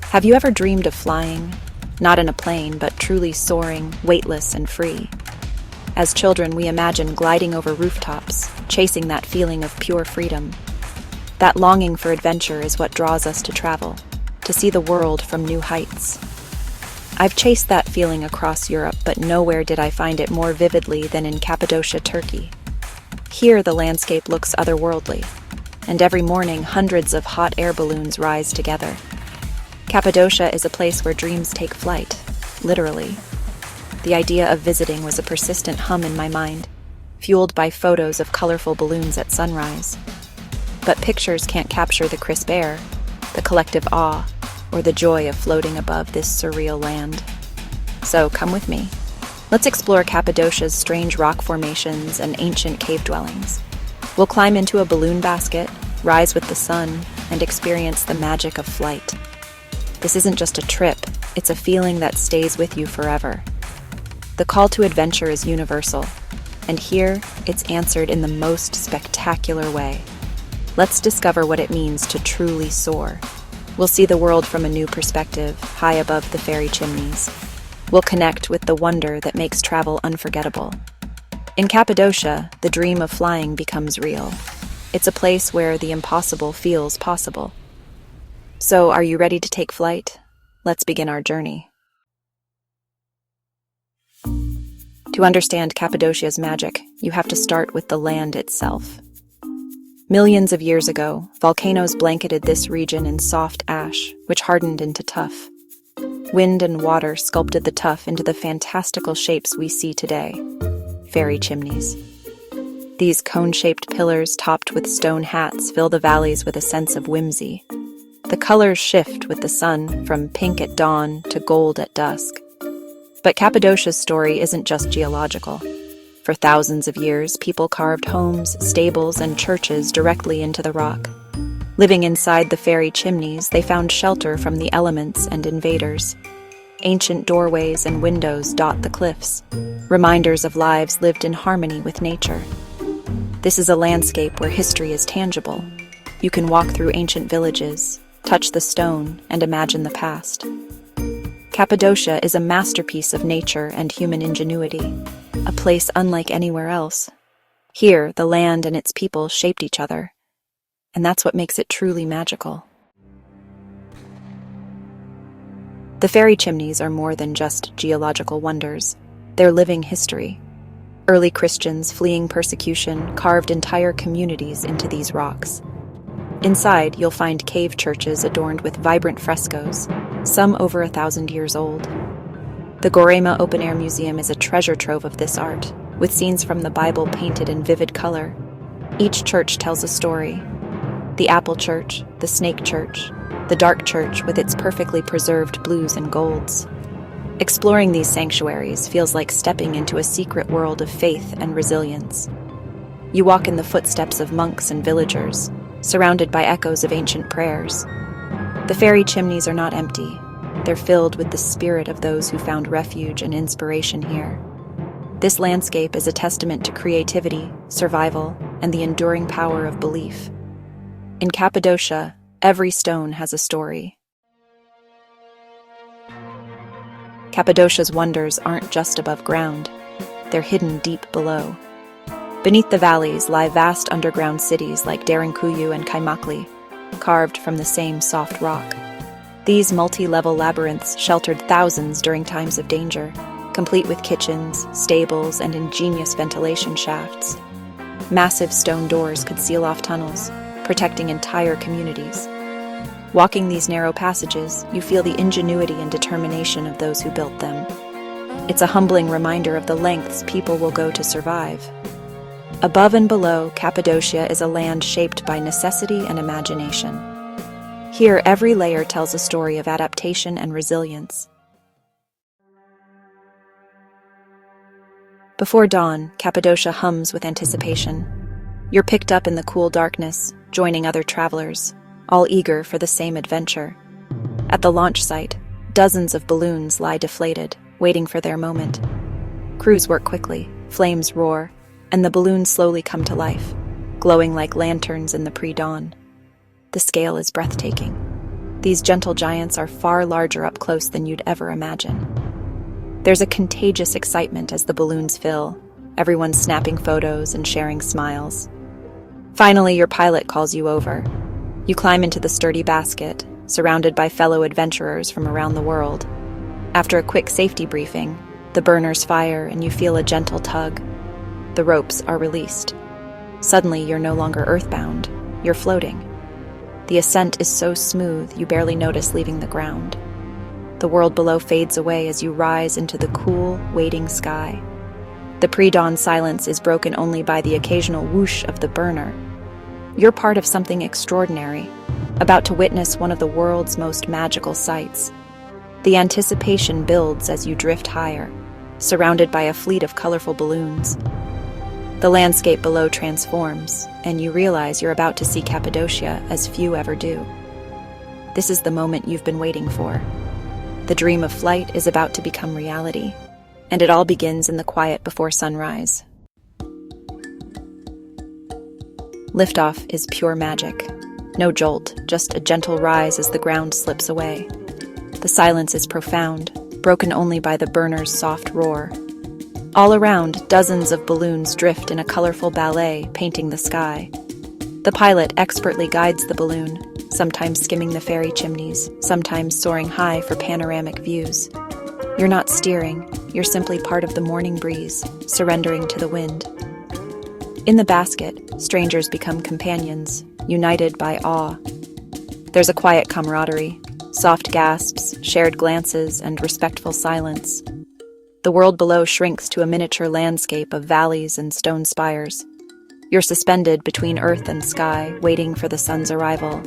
Have you ever dreamed of flying? Not in a plane, but truly soaring, weightless and free. As children, we imagine gliding over rooftops, chasing that feeling of pure freedom. That longing for adventure is what draws us to travel, to see the world from new heights. I've chased that feeling across Europe, but nowhere did I find it more vividly than in Cappadocia, Turkey. Here, the landscape looks otherworldly, and every morning hundreds of hot air balloons rise together. Cappadocia is a place where dreams take flight, literally. The idea of visiting was a persistent hum in my mind, fueled by photos of colorful balloons at sunrise. But pictures can't capture the crisp air, the collective awe, or the joy of floating above this surreal land. So come with me. Let's explore Cappadocia's strange rock formations and ancient cave dwellings. We'll climb into a balloon basket, rise with the sun, and experience the magic of flight. This isn't just a trip, it's a feeling that stays with you forever. The call to adventure is universal, and here it's answered in the most spectacular way. Let's discover what it means to truly soar. We'll see the world from a new perspective, high above the fairy chimneys. We'll connect with the wonder that makes travel unforgettable. In Cappadocia, the dream of flying becomes real. It's a place where the impossible feels possible. So, are you ready to take flight? Let's begin our journey. To understand Cappadocia's magic, you have to start with the land itself. Millions of years ago, volcanoes blanketed this region in soft ash, which hardened into tuff. Wind and water sculpted the tuff into the fantastical shapes we see today, fairy chimneys. These cone-shaped pillars topped with stone hats fill the valleys with a sense of whimsy. The colors shift with the sun, from pink at dawn to gold at dusk. But Cappadocia's story isn't just geological. For thousands of years, people carved homes, stables, and churches directly into the rock. Living inside the fairy chimneys, they found shelter from the elements and invaders. Ancient doorways and windows dot the cliffs, reminders of lives lived in harmony with nature. This is a landscape where history is tangible. You can walk through ancient villages, touch the stone, and imagine the past. Cappadocia is a masterpiece of nature and human ingenuity, a place unlike anywhere else. Here, the land and its people shaped each other, and that's what makes it truly magical. The fairy chimneys are more than just geological wonders. They're living history. Early Christians fleeing persecution carved entire communities into these rocks. Inside, you'll find cave churches adorned with vibrant frescoes, some over 1,000 years old. The Gorema Open Air Museum is a treasure trove of this art, with scenes from the Bible painted in vivid color. Each church tells a story. The Apple Church, the Snake Church, the Dark Church with its perfectly preserved blues and golds. Exploring these sanctuaries feels like stepping into a secret world of faith and resilience. You walk in the footsteps of monks and villagers, surrounded by echoes of ancient prayers. The fairy chimneys are not empty. They're filled with the spirit of those who found refuge and inspiration here. This landscape is a testament to creativity, survival, and the enduring power of belief. In Cappadocia, every stone has a story. Cappadocia's wonders aren't just above ground. They're hidden deep below. Beneath the valleys lie vast underground cities like Derinkuyu and Kaymakli, carved from the same soft rock. These multi-level labyrinths sheltered thousands during times of danger, complete with kitchens, stables, and ingenious ventilation shafts. Massive stone doors could seal off tunnels, protecting entire communities. Walking these narrow passages, you feel the ingenuity and determination of those who built them. It's a humbling reminder of the lengths people will go to survive. Above and below, Cappadocia is a land shaped by necessity and imagination. Here, every layer tells a story of adaptation and resilience. Before dawn, Cappadocia hums with anticipation. You're picked up in the cool darkness, joining other travelers, all eager for the same adventure. At the launch site, dozens of balloons lie deflated, waiting for their moment. Crews work quickly, flames roar, and the balloons slowly come to life, glowing like lanterns in the pre-dawn. The scale is breathtaking. These gentle giants are far larger up close than you'd ever imagine. There's a contagious excitement as the balloons fill, everyone snapping photos and sharing smiles. Finally, your pilot calls you over. You climb into the sturdy basket, surrounded by fellow adventurers from around the world. After a quick safety briefing, the burners fire and you feel a gentle tug. The ropes are released. Suddenly, you're no longer earthbound. You're floating. The ascent is so smooth you barely notice leaving the ground. The world below fades away as you rise into the cool, waiting sky. The pre-dawn silence is broken only by the occasional whoosh of the burner. You're part of something extraordinary, about to witness one of the world's most magical sights. The anticipation builds as you drift higher, surrounded by a fleet of colorful balloons. The landscape below transforms, and you realize you're about to see Cappadocia as few ever do. This is the moment you've been waiting for. The dream of flight is about to become reality, and it all begins in the quiet before sunrise. Liftoff is pure magic. No jolt, just a gentle rise as the ground slips away. The silence is profound, broken only by the burner's soft roar. All around, dozens of balloons drift in a colorful ballet, painting the sky. The pilot expertly guides the balloon, sometimes skimming the fairy chimneys, sometimes soaring high for panoramic views. You're not steering, you're simply part of the morning breeze, surrendering to the wind. In the basket, strangers become companions, united by awe. There's a quiet camaraderie, soft gasps, shared glances, and respectful silence. The world below shrinks to a miniature landscape of valleys and stone spires. You're suspended between earth and sky, waiting for the sun's arrival.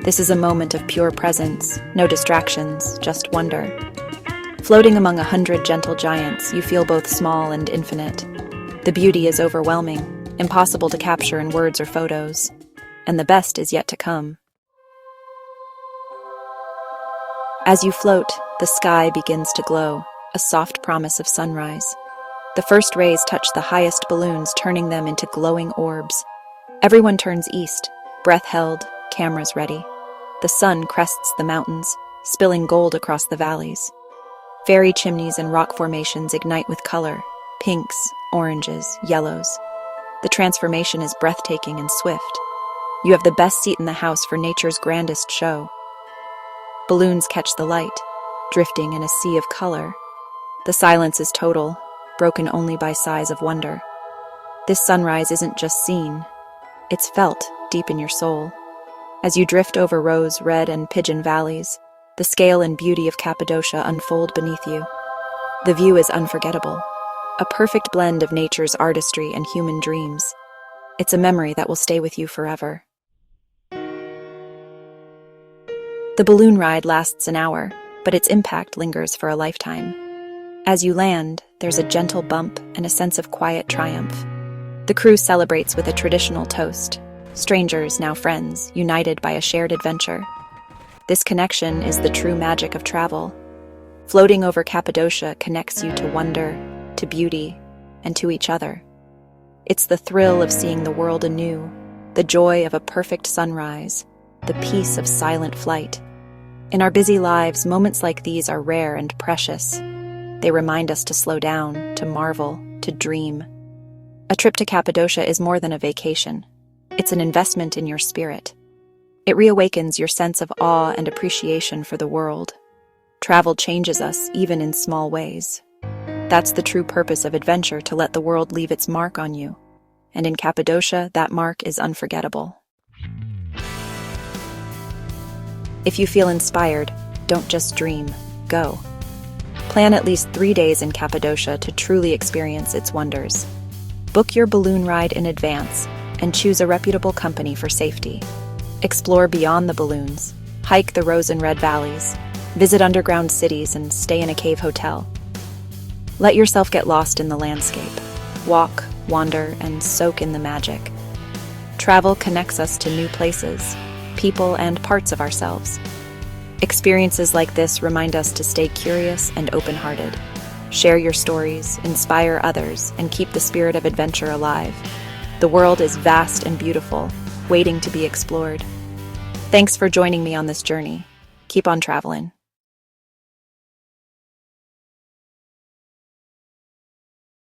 This is a moment of pure presence, no distractions, just wonder. Floating among 100 gentle giants, you feel both small and infinite. The beauty is overwhelming, impossible to capture in words or photos. And the best is yet to come. As you float, the sky begins to glow, a soft promise of sunrise. The first rays touch the highest balloons, turning them into glowing orbs. Everyone turns east, breath held, cameras ready. The sun crests the mountains, spilling gold across the valleys. Fairy chimneys and rock formations ignite with color, pinks, oranges, yellows. The transformation is breathtaking and swift. You have the best seat in the house for nature's grandest show. Balloons catch the light, drifting in a sea of color. The silence is total, broken only by sighs of wonder. This sunrise isn't just seen, it's felt deep in your soul. As you drift over rose, red, and pigeon valleys, the scale and beauty of Cappadocia unfold beneath you. The view is unforgettable, a perfect blend of nature's artistry and human dreams. It's a memory that will stay with you forever. The balloon ride lasts an hour, but its impact lingers for a lifetime. As you land, there's a gentle bump and a sense of quiet triumph. The crew celebrates with a traditional toast. Strangers, now friends, united by a shared adventure. This connection is the true magic of travel. Floating over Cappadocia connects you to wonder, to beauty, and to each other. It's the thrill of seeing the world anew, the joy of a perfect sunrise, the peace of silent flight. In our busy lives, moments like these are rare and precious. They remind us to slow down, to marvel, to dream. A trip to Cappadocia is more than a vacation. It's an investment in your spirit. It reawakens your sense of awe and appreciation for the world. Travel changes us, even in small ways. That's the true purpose of adventure, to let the world leave its mark on you. And in Cappadocia, that mark is unforgettable. If you feel inspired, don't just dream, go. Plan at least 3 days in Cappadocia to truly experience its wonders. Book your balloon ride in advance and choose a reputable company for safety. Explore beyond the balloons, hike the rose and red valleys, visit underground cities, and stay in a cave hotel. Let yourself get lost in the landscape. Walk, wander, and soak in the magic. Travel connects us to new places, people, and parts of ourselves. Experiences like this remind us to stay curious and open-hearted. Share your stories, inspire others, and keep the spirit of adventure alive. The world is vast and beautiful, waiting to be explored. Thanks for joining me on this journey. Keep on traveling.